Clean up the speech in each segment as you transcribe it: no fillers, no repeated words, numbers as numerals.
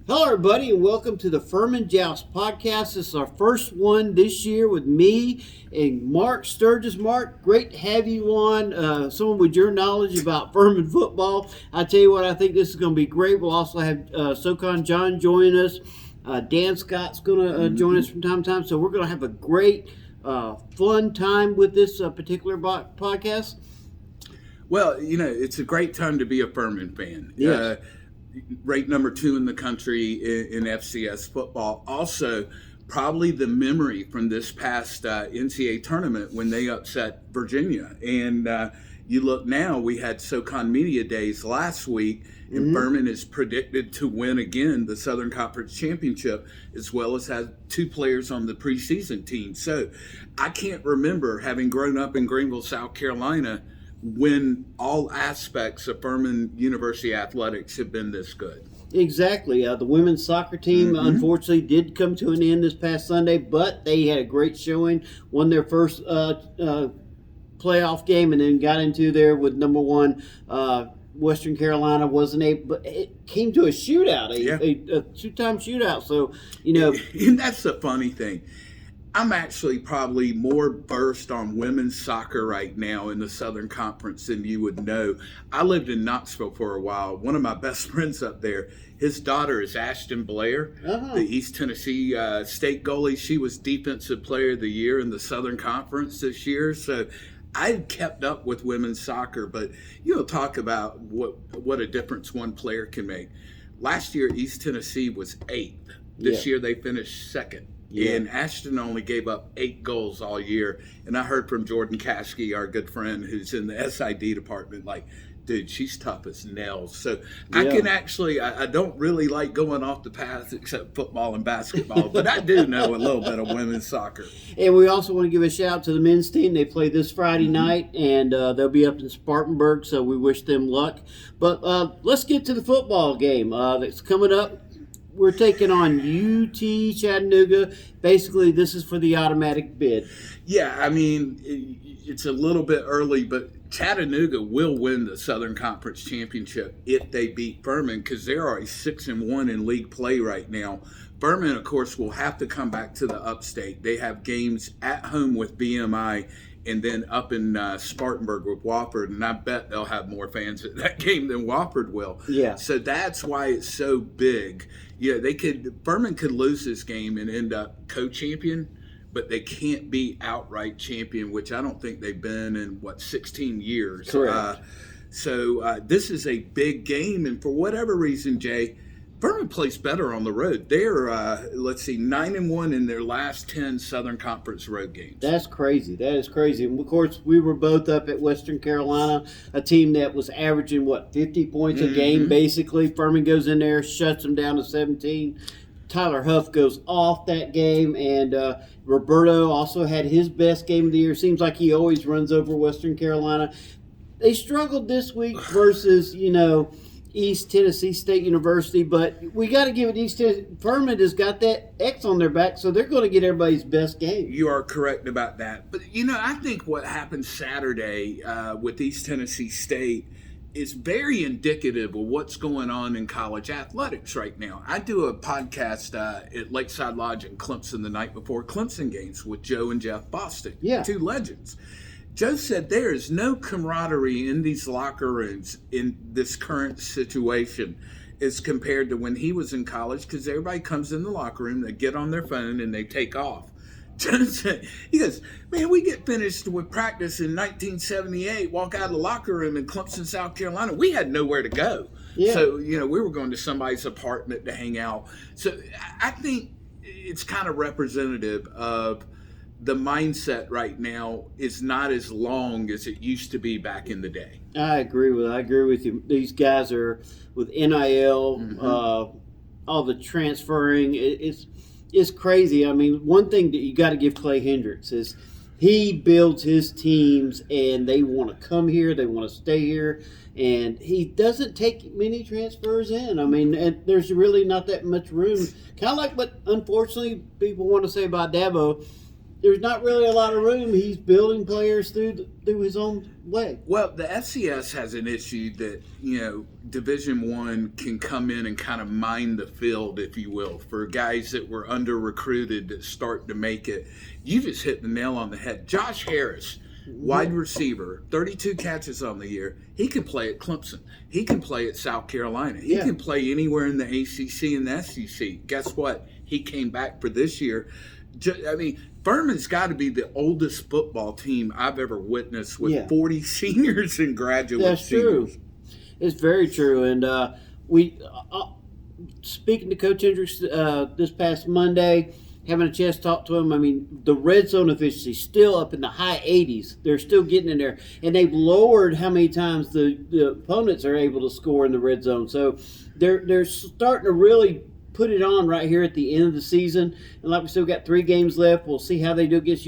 Hello, everybody, and welcome to the Furman Joust podcast. This is our first one this year with me and Mark Sturgis. Mark, great to have you on. Someone with your knowledge about Furman football. I tell you what, I think this is going to be great. We'll also have SoCon John join us. Dan Scott's going to join us from time to time. So we're going to have a great, fun time with this particular podcast. Well, it's a great time to be a Furman fan. Yes. Ranked number 2 in the country in FCS football. Also, probably the memory from this past NCAA tournament when they upset Virginia. And you look now, we had SoCon Media Days last week, and Furman is predicted to win again the Southern Conference Championship, as well as have 2 players on the preseason team. So I can't remember, having grown up in Greenville, South Carolina, when all aspects of Furman University athletics have been this good. Exactly. The women's soccer team, unfortunately, did come to an end this past Sunday, but they had a great showing, won their first playoff game, and then got into there with number 1 Western Carolina. Wasn't able, but it came to a shootout, a 2-time shootout. So, And that's the funny thing. I'm actually probably more versed on women's soccer right now in the Southern Conference than you would know. I lived in Knoxville for a while. One of my best friends up there, his daughter is Ashton Blair, the East Tennessee State goalie. She was Defensive Player of the Year in the Southern Conference this year. So I've kept up with women's soccer, but talk about what a difference one player can make. Last year, East Tennessee was 8th. This year, they finished 2nd. Yeah. And Ashton only gave up 8 goals all year. And I heard from Jordan Kashke, our good friend who's in the SID department, like, dude, she's tough as nails. So I can actually, I don't really like going off the path except football and basketball, but I do know a little bit of women's soccer. And we also want to give a shout out to the men's team. They play this Friday night, and they'll be up in Spartanburg, so we wish them luck. But let's get to the football game that's coming up. We're taking on UT Chattanooga. Basically, this is for the automatic bid. Yeah, I mean, it's a little bit early, but Chattanooga will win the Southern Conference Championship if they beat Furman, because they are a 6-1 in league play right now. Furman, of course, will have to come back to the upstate. They have games at home with BMI and then up in Spartanburg with Wofford, and I bet they'll have more fans at that game than Wofford will. Yeah. So that's why it's so big. Yeah, Furman could lose this game and end up co-champion, but they can't be outright champion, which I don't think they've been in 16 years. Correct. So this is a big game, and for whatever reason, Jay, Furman plays better on the road. They're 9-1 in their last 10 Southern Conference road games. That's crazy. That is crazy. And of course, we were both up at Western Carolina, a team that was averaging 50 points a game basically. Furman goes in there, shuts them down to 17. Tyler Huff goes off that game, and Roberto also had his best game of the year. Seems like he always runs over Western Carolina. They struggled this week versus East Tennessee State University, but we got to give it East Tennessee. Furman has got that X on their back, so they're going to get everybody's best game. You are correct about that. But, I think what happened Saturday with East Tennessee State is very indicative of what's going on in college athletics right now. I do a podcast at Lakeside Lodge in Clemson the night before Clemson games with Joe and Jeff Bostic, 2 legends. Joe said there is no camaraderie in these locker rooms in this current situation as compared to when he was in college, because everybody comes in the locker room, they get on their phone, and they take off. Joe said, he goes, man, we get finished with practice in 1978, walk out of the locker room in Clemson, South Carolina. We had nowhere to go. Yeah. So, we were going to somebody's apartment to hang out. So I think it's kind of representative of the mindset right now is not as long as it used to be back in the day. I agree with you. These guys are with NIL, all the transferring. It's crazy. I mean, one thing that you got to give Clay Hendricks is he builds his teams, and they want to come here, they want to stay here, and he doesn't take many transfers in. I mean, and there's really not that much room. Kind of like what, unfortunately, people want to say about Dabo. there's not really a lot of room. He's building players through his own way. Well, the FCS has an issue that, Division I can come in and kind of mine the field, if you will, for guys that were under-recruited that start to make it. You just hit the nail on the head. Josh Harris, wide receiver, 32 catches on the year. He can play at Clemson. He can play at South Carolina. He can play anywhere in the ACC and the SEC. Guess what? He came back for this year. Furman's got to be the oldest football team I've ever witnessed with 40 seniors and graduate That's seniors. True. It's very true. And speaking to Coach Hendricks this past Monday, having a chance to talk to him, the red zone efficiency is still up in the high 80s. They're still getting in there. And they've lowered how many times the opponents are able to score in the red zone. So they're starting to really put it on right here at the end of the season. And like we still got 3 games left. We'll see how they do against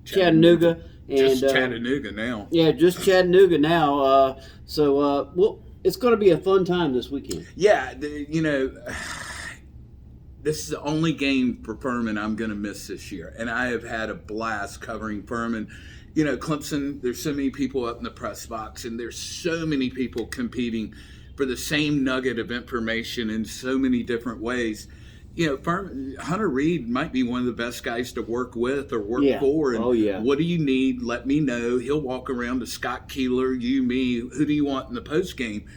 Chattanooga. Just Chattanooga now. Yeah, just Chattanooga now. It's going to be a fun time this weekend. Yeah, this is the only game for Furman I'm going to miss this year. And I have had a blast covering Furman. Clemson, there's so many people up in the press box, and there's so many people competing for the same nugget of information in so many different ways. Hunter Reed might be one of the best guys to work with or work for. And what do you need? Let me know. He'll walk around to Scott Keeler, you, me. Who do you want in the post game?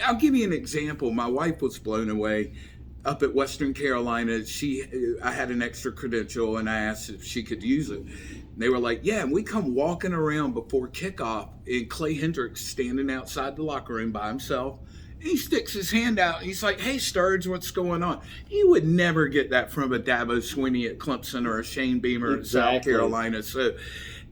I'll give you an example. My wife was blown away up at Western Carolina. I had an extra credential, and I asked if she could use it. And they were like, yeah, and we come walking around before kickoff, and Clay Hendricks standing outside the locker room by himself. He sticks his hand out. He's like, hey, Sturge, what's going on? You would never get that from a Dabo Swinney at Clemson or a Shane Beamer at South Carolina. So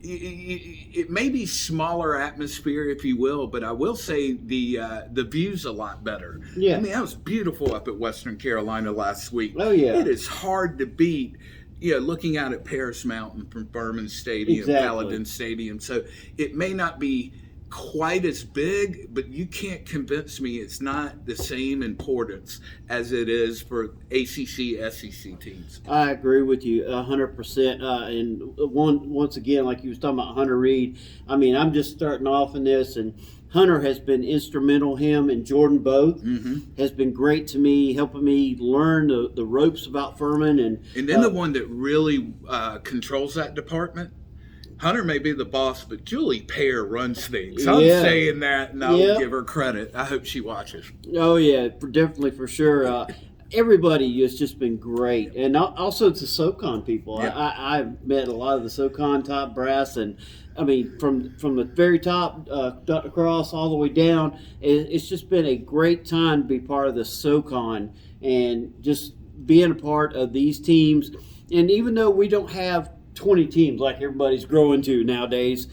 it may be smaller atmosphere, if you will, but I will say the view's a lot better. Yeah. That was beautiful up at Western Carolina last week. Oh, yeah. It is hard to beat. Looking out at Paris Mountain from Furman Stadium, Paladin Stadium. So it may not be quite as big, but you can't convince me it's not the same importance as it is for ACC, SEC teams. I agree with you 100%. And once again, like you was talking about Hunter Reed, I'm just starting off in this, and Hunter has been instrumental. Him and Jordan both has been great to me, helping me learn the ropes about Furman. And then the one that really controls that department, Hunter may be the boss, but Julie Pear runs things. I'm saying that, and I'll give her credit. I hope she watches. Oh, yeah, definitely, for sure. Everybody has just been great. And also to SoCon people. Yeah. I've met a lot of the SoCon top brass, and from the very top, Dr. Cross, all the way down, it's just been a great time to be part of the SoCon and just being a part of these teams. And even though we don't have 20 teams like everybody's growing to nowadays,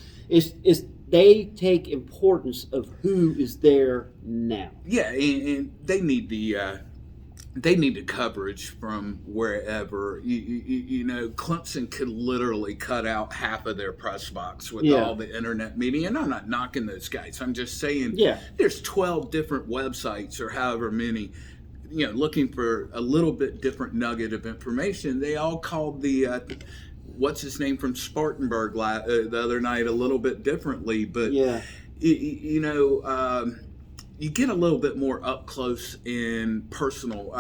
they take importance of who is there now. Yeah, and they need the coverage from wherever. Clemson could literally cut out half of their press box with all the internet media. And I'm not knocking those guys. I'm just saying there's 12 different websites or however many, looking for a little bit different nugget of information. They all called the what's his name from Spartanburg the other night a little bit differently, but you get a little bit more up close and personal.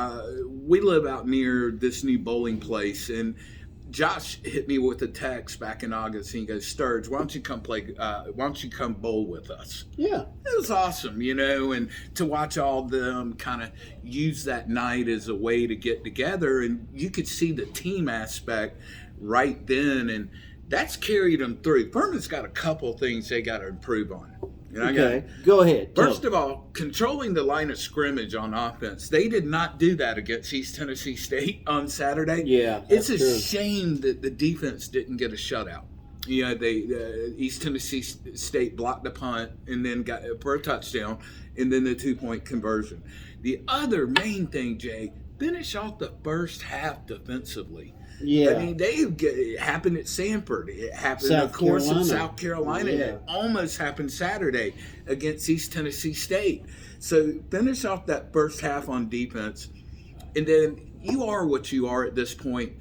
We live out near this new bowling place, and Josh hit me with a text back in August, and he goes, Sturge, why don't you come bowl with us? Yeah. It was awesome, and to watch all of them kind of use that night as a way to get together, and you could see the team aspect right then, and that's carried them through. Furman's got a couple things they got to improve on. Go ahead. First of all, controlling the line of scrimmage on offense. They did not do that against East Tennessee State on Saturday. Yeah, it's a shame that the defense didn't get a shutout. East Tennessee State blocked the punt and then got for a touchdown, and then the 2-point conversion. The other main thing, Jay, finish off the first half defensively. Yeah. It happened at Sanford. It happened, at South Carolina. Yeah. It almost happened Saturday against East Tennessee State. So finish off that first half on defense, and then you are what you are at this point.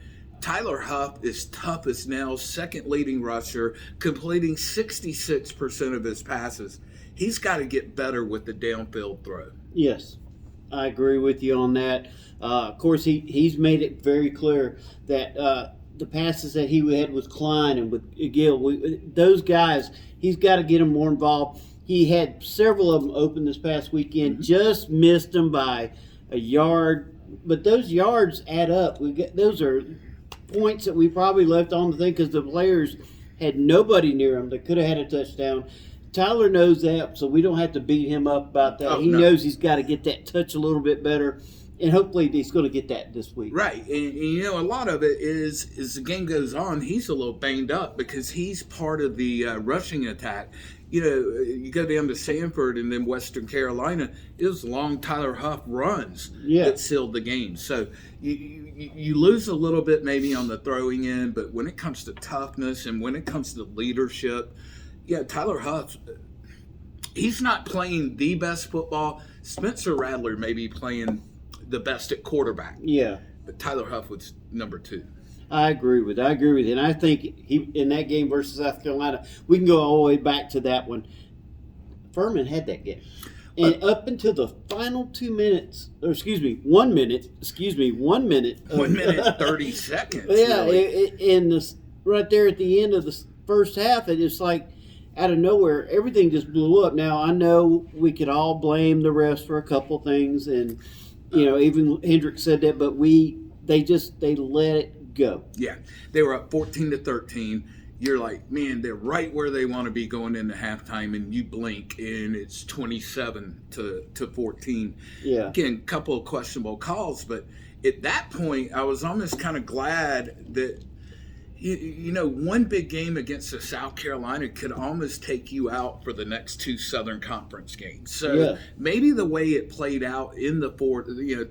Tyler Huff is tough as nails, second leading rusher, completing 66% of his passes. He's got to get better with the downfield throw. Yes, I agree with you on that. Of course, he's made it very clear that the passes that he had with Klein and with Gill, those guys, he's got to get them more involved. He had several of them open this past weekend, just missed them by a yard, but those yards add up. Those are points that we probably left on the thing because the players had nobody near them that could have had a touchdown. Tyler knows that, so we don't have to beat him up about that. He knows he's got to get that touch a little bit better, and hopefully he's going to get that this week. Right, and a lot of it is as the game goes on, he's a little banged up because he's part of the rushing attack. You go down to Sanford and then Western Carolina, it was long Tyler Huff runs that sealed the game. So you lose a little bit maybe on the throwing end, but when it comes to toughness and when it comes to leadership, Tyler Huff, he's not playing the best football. Spencer Rattler may be playing the best at quarterback. Yeah. But Tyler Huff was number 2. I agree with you. And I think he in that game versus South Carolina, we can go all the way back to that one. Furman had that game. And up until the final 2 minutes, 1 minute. 1 minute. 1 minute, 30 seconds. Yeah, really. Right there at the end of the first half, it was like out of nowhere, everything just blew up. Now, I know we could all blame the refs for a couple things, and even Hendrick said that, but they let it go. Yeah, they were up 14-13. You're like, man, they're right where they want to be going into halftime, and you blink, and it's 27-14. Yeah. Again, a couple of questionable calls, but at that point, I was almost kind of glad that one big game against the South Carolina could almost take you out for the next 2 Southern Conference games. So maybe the way it played out in the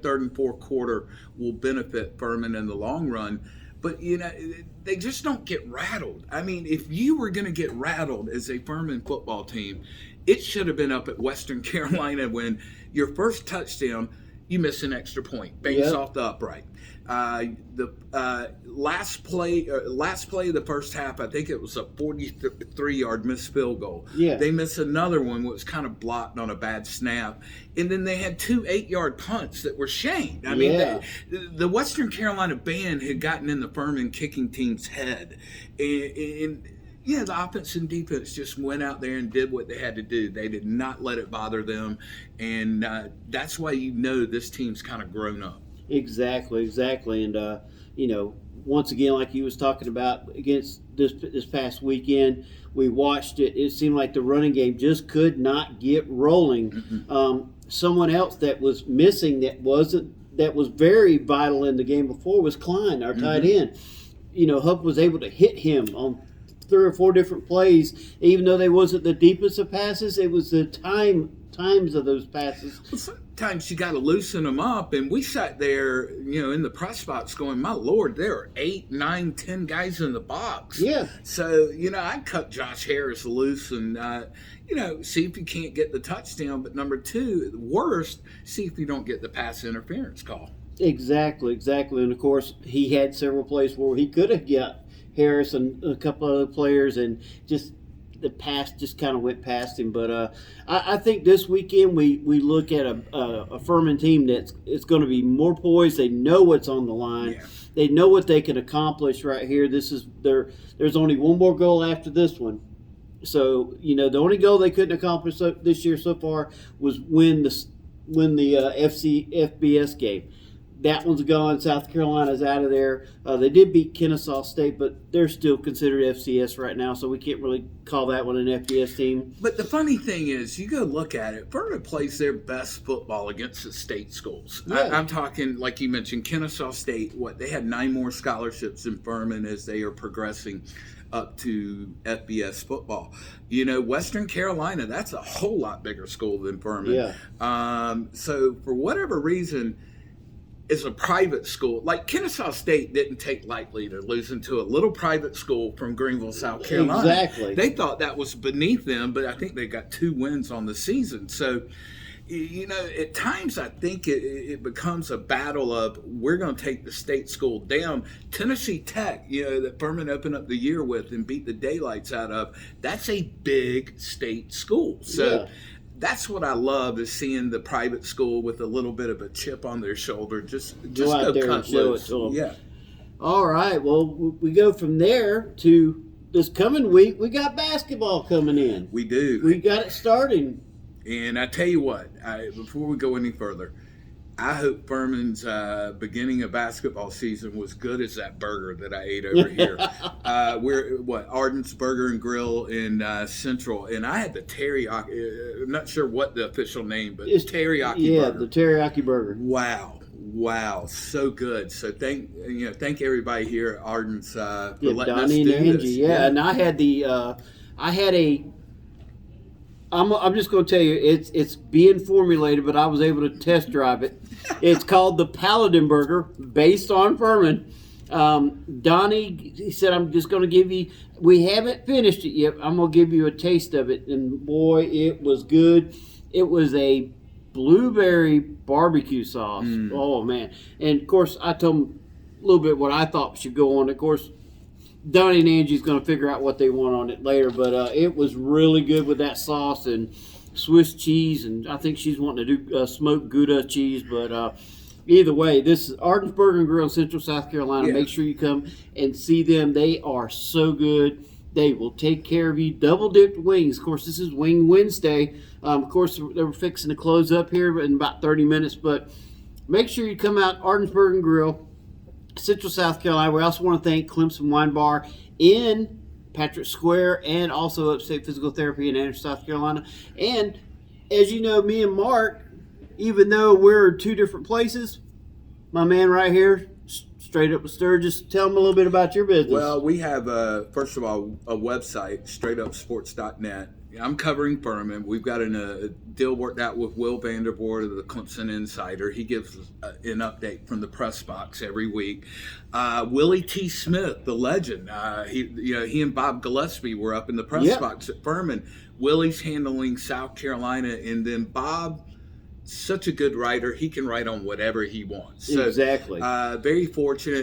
third and fourth quarter will benefit Furman in the long run. But, they just don't get rattled. I mean, if you were going to get rattled as a Furman football team, it should have been up at Western Carolina when your first touchdown, you miss an extra point, bangs off the upright. The last play of the first half, I think it was a 43-yard missed field goal. Yeah. They missed another one that was kind of blocked on a bad snap. And then they had 2 8-yard punts that were shamed. I mean, the Western Carolina band had gotten in the Furman kicking team's head. And the offense and defense just went out there and did what they had to do. They did not let it bother them. And that's why this team's kind of grown up. Exactly. And, once again, like you was talking about against this past weekend, we watched it. It seemed like the running game just could not get rolling. Mm-hmm. Someone else that was missing that was very vital in the game before was Klein, our tight end. Huff was able to hit him on 3 or 4 different plays, even though they wasn't the deepest of passes. It was the times of those passes. Well, sometimes you got to loosen them up, and we sat there, in the press box going, my Lord, there are 8, 9, 10 guys in the box. Yeah. So, I cut Josh Harris loose and, see if you can't get the touchdown. But number 2, worst, see if you don't get the pass interference call. Exactly. And, of course, he had several plays where he could have got Harris and a couple other players, and just the pass just kind of went past him. But I think this weekend we look at a Furman team it's going to be more poised. They know what's on the line. Yeah. They know what they can accomplish right here. There's only one more goal after this one. So the only goal they couldn't accomplish this year so far was win the FBS game. That one's gone. South Carolina's out of there. They did beat Kennesaw State, but they're still considered FCS right now, so we can't really call that one an FBS team. But the funny thing is, you go look at it, Furman plays their best football against the state schools. Yeah. I'm talking, like you mentioned, Kennesaw State. They had 9 more scholarships than Furman as they are progressing up to FBS football. Western Carolina, that's a whole lot bigger school than Furman. Yeah. So for whatever reason, is a private school. Like Kennesaw State didn't take lightly to losing to a little private school from Greenville, South Carolina. Exactly. They thought that was beneath them, but I think they got 2 wins on the season. So, At times I think it becomes a battle of we're going to take the state school down. Tennessee Tech, that Furman opened up the year with and beat the daylights out of, that's a big state school. So that's what I love, is seeing the private school with a little bit of a chip on their shoulder. Just go out there and show it to them. Yeah. All right. Well, we go from there to this coming week. We got basketball coming in. We do. We got it starting. And I tell you what, before we go any further, I hope Furman's beginning of basketball season was good as that burger that I ate over here. We're Arden's Burger and Grill in Central, and I had the teriyaki. I'm not sure what the official name, but it's teriyaki burger. Yeah, the teriyaki burger. Wow, so good. So thank everybody here at Arden's for letting us Donnie do and Angie. this. Yeah, and I had I'm just going to tell you, it's being formulated, but I was able to test drive it. It's called the Paladin Burger, based on Furman. Donnie, he said, I'm just going to give you, we haven't finished it yet, I'm going to give you a taste of it. And boy, it was good. It was a blueberry barbecue sauce. Oh, man. And, of course, I told him a little bit what I thought should go on. Of course, Donnie and Angie's going to figure out what they want on it later, but it was really good with that sauce and Swiss cheese, and I think she's wanting to do smoked Gouda cheese, but either way, this is Arden's Burger and Grill in Central South Carolina. Make sure you come and see them. They are so good. They will take care of you. Double dipped wings. Of course, this is Wing Wednesday. Of course, they're fixing to close up here in about 30 minutes, but make sure you come out, Arden's Burger and Grill, Central South Carolina. We also want to thank Clemson Wine Bar in Patrick Square, and also Upstate Physical Therapy in Anderson, South Carolina. And as you know, me and Mark, even though we're in two different places, my man right here, Straight Up with Sturgis, tell them a little bit about your business. Well, we have, first of all, a website, straightupsports.net. I'm covering Furman. We've got a deal worked out with Will Vanderboord of the Clemson Insider. He gives an update from the press box every week. Willie T. Smith, the legend, he and Bob Gillespie were up in the press box at Furman. Willie's handling South Carolina, and then Bob, such a good writer, he can write on whatever he wants. So, exactly. Very fortunate.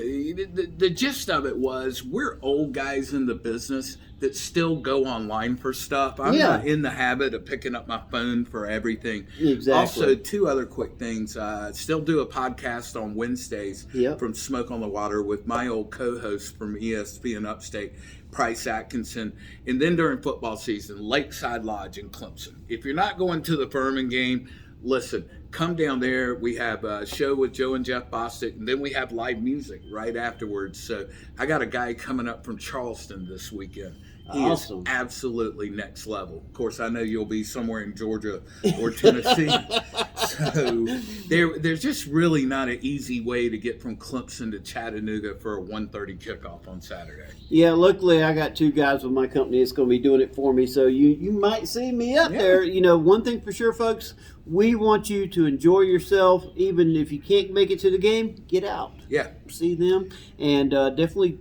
The gist of it was, we're old guys in the business that still go online for stuff. I'm not in the habit of picking up my phone for everything. Exactly. Also, two other quick things. Still do a podcast on Wednesdays from Smoke on the Water with my old co-host from ESPN Upstate, Price Atkinson. And then during football season, Lakeside Lodge in Clemson. If you're not going to the Furman game, listen, come down there. We have a show with Joe and Jeff Bostic, and then we have live music right afterwards. So I got a guy coming up from Charleston this weekend. He is absolutely next level. Of course, I know you'll be somewhere in Georgia or Tennessee. So there's just really not an easy way to get from Clemson to Chattanooga for a 1:30 kickoff on Saturday. Yeah, luckily I got two guys with my company that's going to be doing it for me, so you might see me up there. One thing for sure, folks, we want you to enjoy yourself. Even if you can't make it to the game, get out. Yeah. See them, and definitely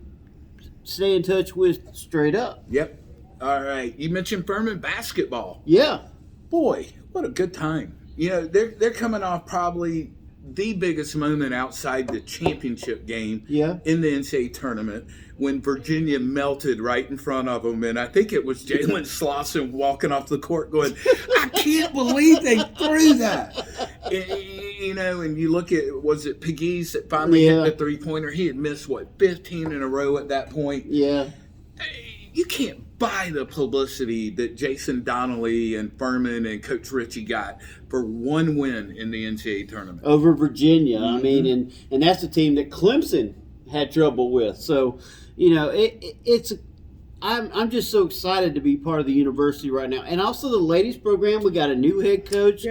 stay in touch with Straight Up. Yep. All right. You mentioned Furman basketball. Yeah. Boy, what a good time. They're coming off probably the biggest moment outside the championship game in the NCAA tournament, when Virginia melted right in front of them. And I think it was Jalen Slauson walking off the court going, I can't believe they threw that. And you look at, was it Pegues that finally hit the three-pointer? He had missed, 15 in a row at that point? Yeah. You can't buy the publicity that Jason Donnelly and Furman and Coach Ritchie got for one win in the NCAA tournament. Over Virginia. Mm-hmm. I mean, and that's a team that Clemson had trouble with. So, I'm just so excited to be part of the university right now. And also the ladies program, we got a new head coach,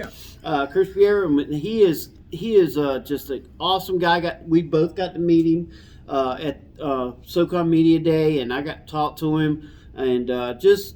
Chris Pierre. He is just an awesome guy. We both got to meet him at SoCon Media Day, and I got to talk to him. And just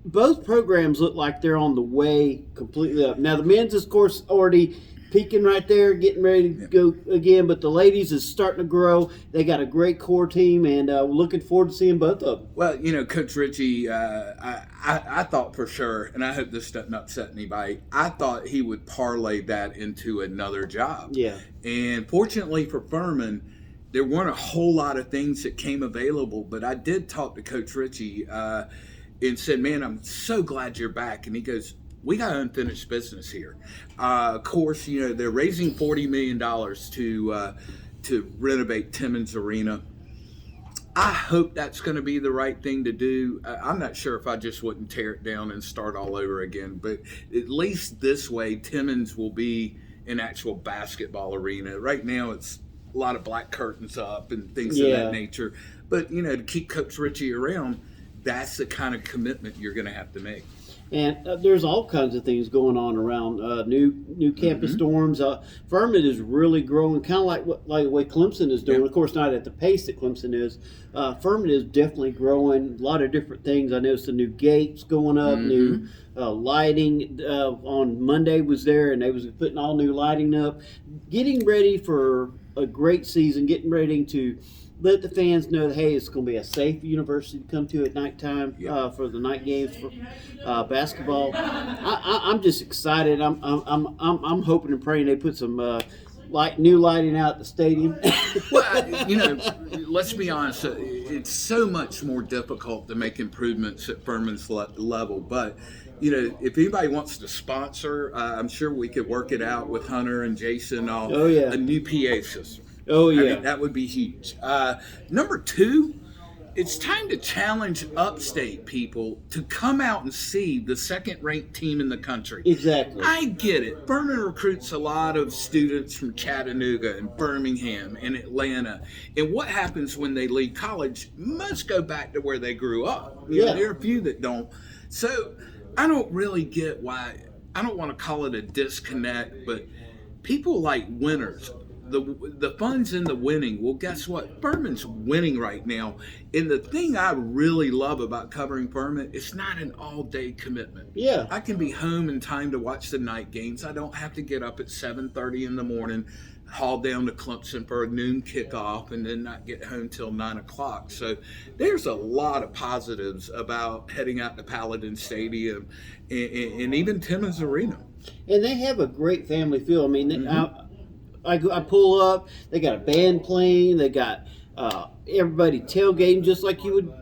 both programs look like they're on the way completely up. Now, the men's, of course, already peaking right there, getting ready to go again. But the ladies is starting to grow. They got a great core team, and we're looking forward to seeing both of them. Well, Coach Ritchie, I thought for sure, and I hope this doesn't upset anybody, I thought he would parlay that into another job. Yeah. And fortunately for Furman, there weren't a whole lot of things that came available, but I did talk to Coach Ritchie and said, man, I'm so glad you're back. And he goes, we got unfinished business here. Of course, they're raising $40 million to renovate Timmons Arena. I hope that's going to be the right thing to do. I'm not sure if I just wouldn't tear it down and start all over again, but at least this way, Timmons will be an actual basketball arena. Right now, it's a lot of black curtains up and things of that nature. But, to keep Coach Ritchie around, that's the kind of commitment you're going to have to make. And there's all kinds of things going on around new campus dorms. Furman is really growing, kind of like the way Clemson is doing. Of course, not at the pace that Clemson is. Furman is definitely growing. A lot of different things. I noticed the new gates going up, new lighting. On Monday was there, and they was putting all new lighting up, getting ready for a great season, getting ready to let the fans know that, hey, it's going to be a safe university to come to at nighttime for the night games for basketball. I'm just excited. I'm hoping and praying they put some new lighting out at the stadium. Well, let's be honest. It's so much more difficult to make improvements at Furman's level, but. If anybody wants to sponsor, I'm sure we could work it out with Hunter and Jason on a new PA system. Oh, yeah. I mean, that would be huge. Number 2, it's time to challenge upstate people to come out and see the second-ranked team in the country. Exactly. I get it. Furman recruits a lot of students from Chattanooga and Birmingham and Atlanta. And what happens when they leave college? Most go back to where they grew up. There are a few that don't. So I don't really get why. I don't want to call it a disconnect, but people like winners. The fun's in the winning. Well, guess what? Furman's winning right now. And the thing I really love about covering Furman, it's not an all-day commitment. Yeah. I can be home in time to watch the night games. I don't have to get up at 7:30 in the morning, haul down to Clemson for a noon kickoff, and then not get home till 9 o'clock. So there's a lot of positives about heading out to Paladin Stadium and even Timmons Arena. And they have a great family feel. I mean, I pull up, they got a band playing, they got everybody tailgating just like you would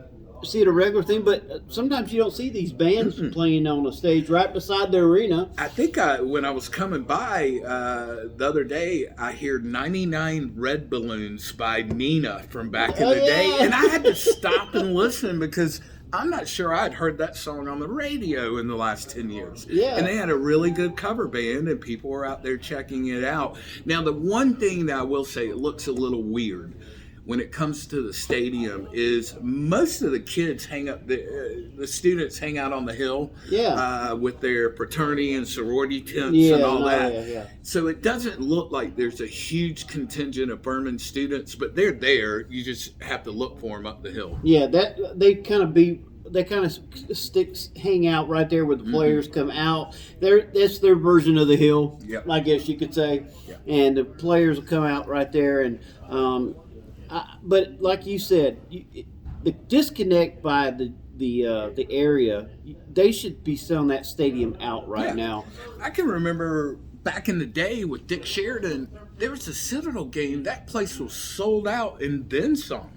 see at a regular thing, but sometimes you don't see these bands playing on a stage right beside the arena. I think when I was coming by the other day, I heard 99 Red Balloons by Nina from back in the day, and I had to stop and listen because I'm not sure I'd heard that song on the radio in the last 10 years. Yeah. And they had a really good cover band, and people were out there checking it out. Now, the one thing that I will say, it looks a little weird when it comes to the stadium is most of the kids the students hang out on the hill with their fraternity and sorority tents and all that. Yeah. So it doesn't look like there's a huge contingent of Furman students, but they're there. You just have to look for them up the hill. Yeah, they kind of hang out right there where the players come out. That's their version of the hill, I guess you could say. Yep. And the players will come out right there, and but like you said, the disconnect by the area, they should be selling that stadium out right now. I can remember back in the day with Dick Sheridan, there was a Citadel game. That place was sold out and then some.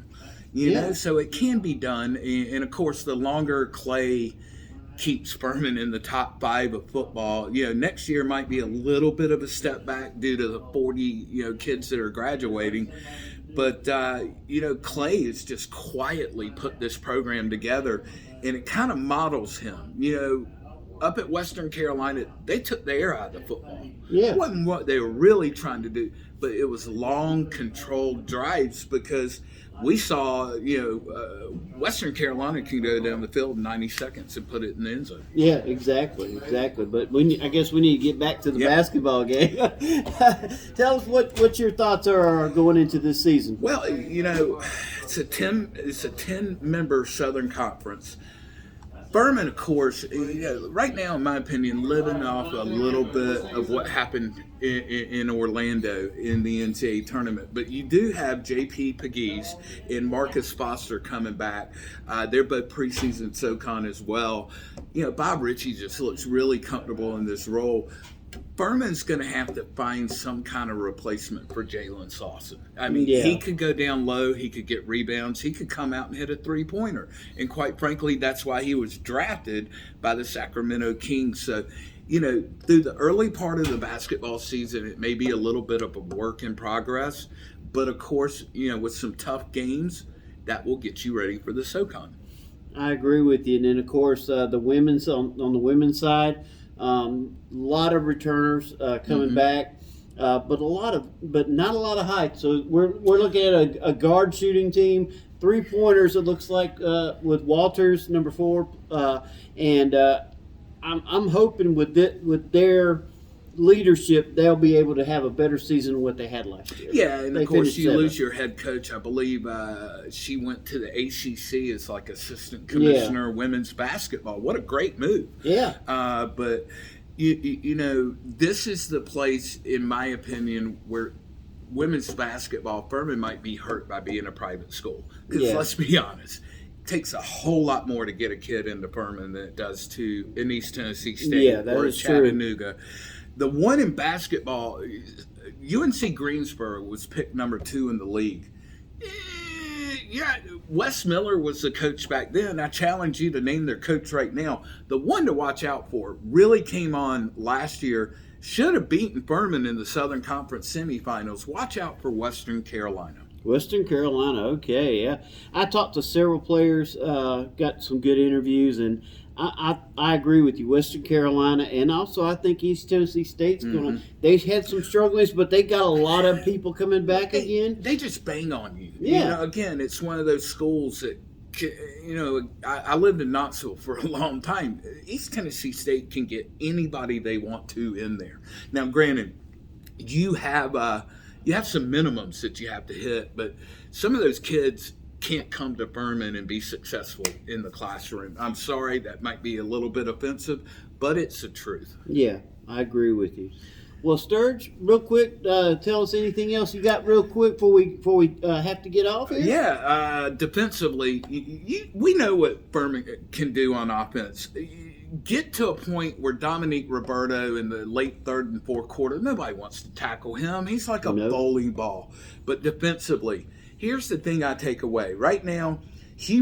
You know, so it can be done. And of course, the longer Clay keeps Furman in the top 5 of football, next year might be a little bit of a step back due to the 40, kids that are graduating. But, Clay has just quietly put this program together, and it kind of models him. Up at Western Carolina, they took the air out of the football. Yeah. It wasn't what they were really trying to do, but it was long, controlled drives because we saw, Western Carolina can go down the field in 90 seconds and put it in the end zone. Yeah, exactly. But I guess we need to get back to the basketball game. Tell us what your thoughts are going into this season. Well, it's a 10-member Southern Conference. Furman, of course, right now, in my opinion, living off a little bit of what happened in Orlando in the NCAA tournament. But you do have J.P. Pegues and Marcus Foster coming back. They're both preseason SoCon as well. Bob Ritchie just looks really comfortable in this role. Furman's going to have to find some kind of replacement for Jalen Slauson. I mean, He could go down low. He could get rebounds. He could come out and hit a three-pointer. And quite frankly, that's why he was drafted by the Sacramento Kings. So, through the early part of the basketball season, it may be a little bit of a work in progress. But, of course, with some tough games, that will get you ready for the SoCon. I agree with you. And then, of course, the women's on the women's side, a lot of returners coming back, but not a lot of height. So we're looking at a guard shooting team, 3-pointers. It looks like with Walters, number 4, and I'm hoping with their leadership, they'll be able to have a better season than what they had last year. Yeah, and of course you lose your head coach. I believe she went to the ACC as like assistant commissioner of women's basketball. What a great move. Yeah. But this is the place, in my opinion, where women's basketball, Furman might be hurt by being a private school. Because let's be honest, it takes a whole lot more to get a kid into Furman than it does in East Tennessee State or Chattanooga. True. The one in basketball, UNC Greensboro was picked number 2 in the league. Wes Miller was the coach back then. I challenge you to name their coach right now. The one to watch out for really came on last year. Should have beaten Furman in the Southern Conference semifinals. Watch out for Western Carolina. Western Carolina, okay, yeah. I talked to several players, got some good interviews, and I agree with you. Western Carolina, and also I think East Tennessee State's going to. They had some strugglings, but they got a lot of people coming back again. They just bang on you. Yeah. Again, it's one of those schools that, I lived in Knoxville for a long time. East Tennessee State can get anybody they want to in there. Now, granted, you have some minimums that you have to hit, but some of those kids can't come to Furman and be successful in the classroom. I'm sorry, that might be a little bit offensive, but it's the truth. Yeah, I agree with you. Well, Sturge, real quick, tell us anything else you got real quick before we have to get off here? Yeah, defensively, we know what Furman can do on offense. Get to a point where Dominique Roberto in the late third and fourth quarter, nobody wants to tackle him. He's like a bowling ball. But defensively, here's the thing I take away. Right now,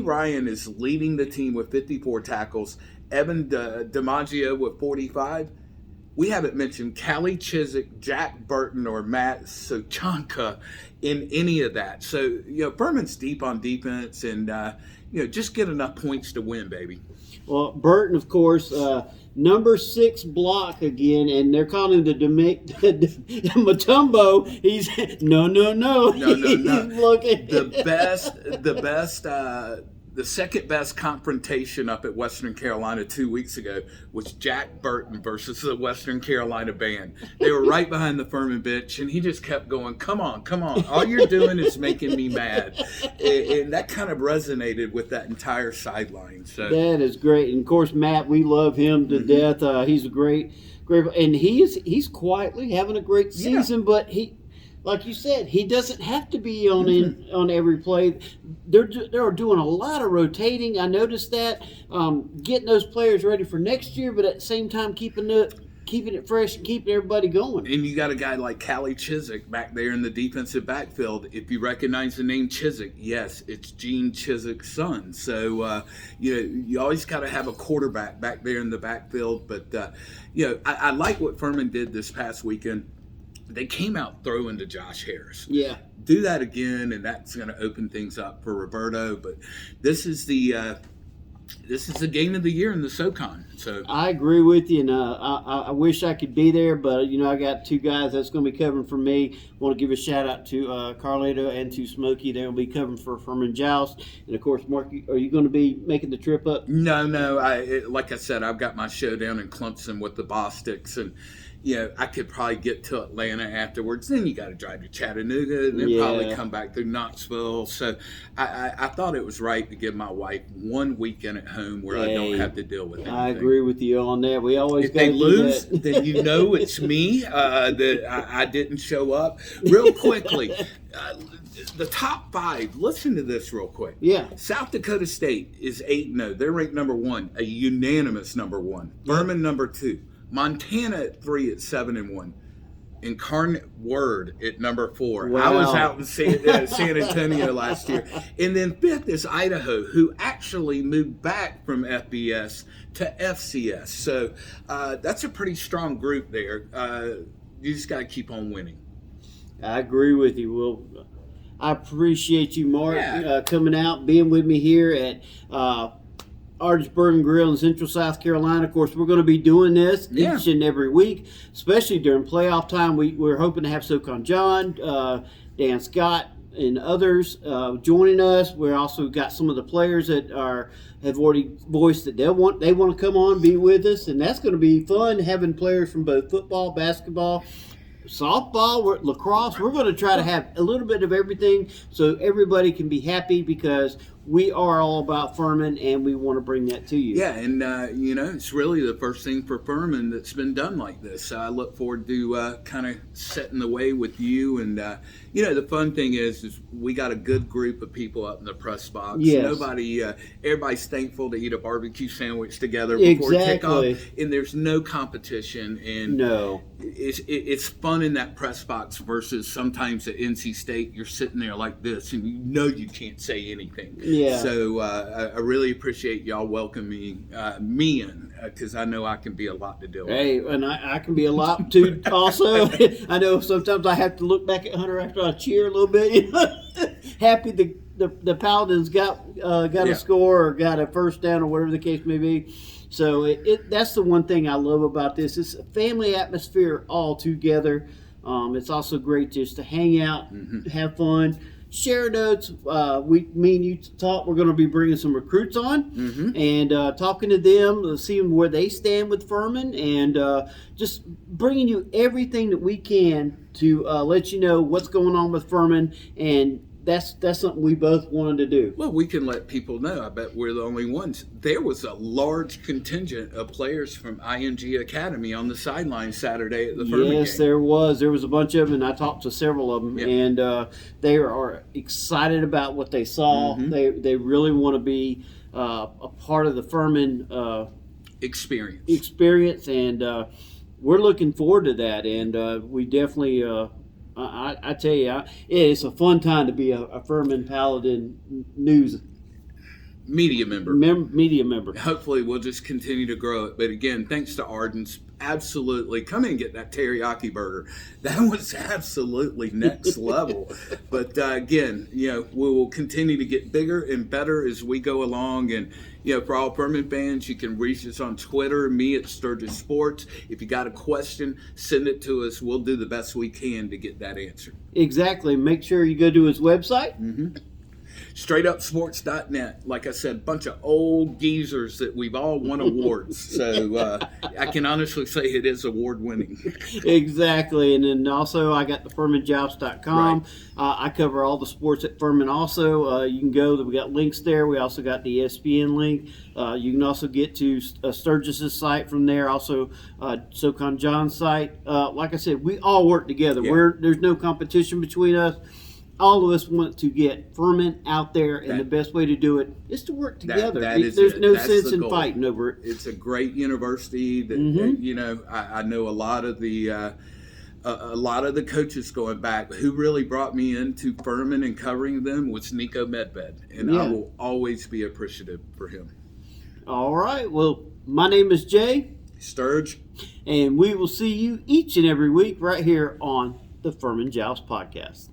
Ryan is leading the team with 54 tackles. Evan DiMaggio with 45. We haven't mentioned Callie Chiswick, Jack Burton, or Matt Sochanka in any of that. So, Furman's deep on defense and, just get enough points to win, baby. Well, Burton, of course, number 6 block again, and they're calling him the Matumbo. He's no. He's looking the second best confrontation up at Western Carolina 2 weeks ago was Jack Burton versus the Western Carolina band. They were right behind the Furman bench, and he just kept going, come on. All you're doing is making me mad. And that kind of resonated with that entire sideline. So that is great. And, of course, Matt, we love him to death. He's a great, and he's quietly having a great season, but like you said, he doesn't have to be on every play. They're doing a lot of rotating. I noticed that, getting those players ready for next year, but at the same time keeping it fresh and keeping everybody going. And you got a guy like Callie Chiswick back there in the defensive backfield. If you recognize the name Chiswick, yes, it's Gene Chiswick's son. So, you always got to have a quarterback back there in the backfield. But, I like what Furman did this past weekend. They came out throwing to Josh Harris. Yeah. Do that again, and that's going to open things up for Roberto. But this is the game of the year in the SoCon. So I agree with you, and I wish I could be there, but I got 2 guys that's going to be covering for me. I want to give a shout out to Carlito and to Smokey. They'll be covering for Furman Joust, and of course, Mark, are you going to be making the trip up? No. Like I said, I've got my show down in Clemson with the Bostics, and I could probably get to Atlanta afterwards. Then you got to drive to Chattanooga, and then probably come back through Knoxville. So I thought it was right to give my wife 1 weekend at home where I don't have to deal with anything. I agree with you on that. We always if they lose, then it's me that I didn't show up. Real quickly, the top 5. Listen to this real quick. Yeah. South Dakota State is 8-0. They're ranked number 1, a unanimous number 1. Furman number 2. Montana at 3 at 7-1. Incarnate Word at number 4. Wow. I was out in San Antonio last year. And then 5th is Idaho, who actually moved back from FBS to FCS. So that's a pretty strong group there. You just got to keep on winning. I agree with you. Well, I appreciate you, Mark, coming out, being with me here at Artisburg and Grill in Central South Carolina. Of course, we're going to be doing this each and every week, especially during playoff time. We're hoping to have SoCon John, Dan Scott, and others joining us. We also got some of the players that have already voiced that they want to come on and be with us, and that's going to be fun having players from both football, basketball, softball, lacrosse. We're going to try to have a little bit of everything so everybody can be happy, because we are all about Furman, and we want to bring that to you. Yeah, and it's really the first thing for Furman that's been done like this. So I look forward to kind of setting the way with you. And the fun thing is we got a good group of people up in the press box. Yes. Everybody's thankful to eat a barbecue sandwich together before kickoff, and there's no competition. And it's fun in that press box versus sometimes at NC State you're sitting there like this and you can't say anything. Yeah. So I really appreciate y'all welcoming me in, because I know I can be a lot to deal with. Hey, and I can be a lot too also. I know sometimes I have to look back at Hunter after I cheer a little bit. Happy the Paladins got a score or got a first down or whatever the case may be. So that's the one thing I love about this. It's a family atmosphere all together. It's also great just to hang out, have fun, share notes. Me and you talk. We're going to be bringing some recruits on and talking to them, seeing where they stand with Furman, and just bringing you everything that we can to let you know what's going on with Furman. And that's something we both wanted to do. Well, we can let people know. I bet we're the only ones. There was a large contingent of players from IMG Academy on the sideline Saturday at the Furman game. Yes, there was. There was a bunch of them, and I talked to several of them, and they are excited about what they saw. They really want to be a part of the Furman experience, and we're looking forward to that. And we definitely. I tell you, it's a fun time to be a Furman Paladin News media member. Media member. Hopefully, we'll just continue to grow it. But again, thanks to Ardens. Absolutely, come in and get that teriyaki burger. That was absolutely next level. But again, we will continue to get bigger and better as we go along. And for all Furman fans, you can reach us on Twitter, me at Sturgis Sports. If you got a question, send it to us. We'll do the best we can to get that answered. Exactly. Make sure you go to his website. StraightUpSports.net. Like I said, bunch of old geezers that we've all won awards. So I can honestly say it is award winning. Exactly. And then also I got the FurmanJoust.com. Right. I cover all the sports at Furman also. You can go. We got links there. We also got the ESPN link. You can also get to Sturgis's site from there. Also SoCon John's site. Like I said, we all work together. Yeah. There's no competition between us. All of us want to get Furman out there, and the best way to do it is to work together. There's no sense in fighting over it. It's a great university. That I know a lot of the coaches going back. Who really brought me into Furman and covering them was Nico Medved, and I will always be appreciative for him. All right. Well, my name is Jay Sturge, and we will see you each and every week right here on the Furman Joust Podcast.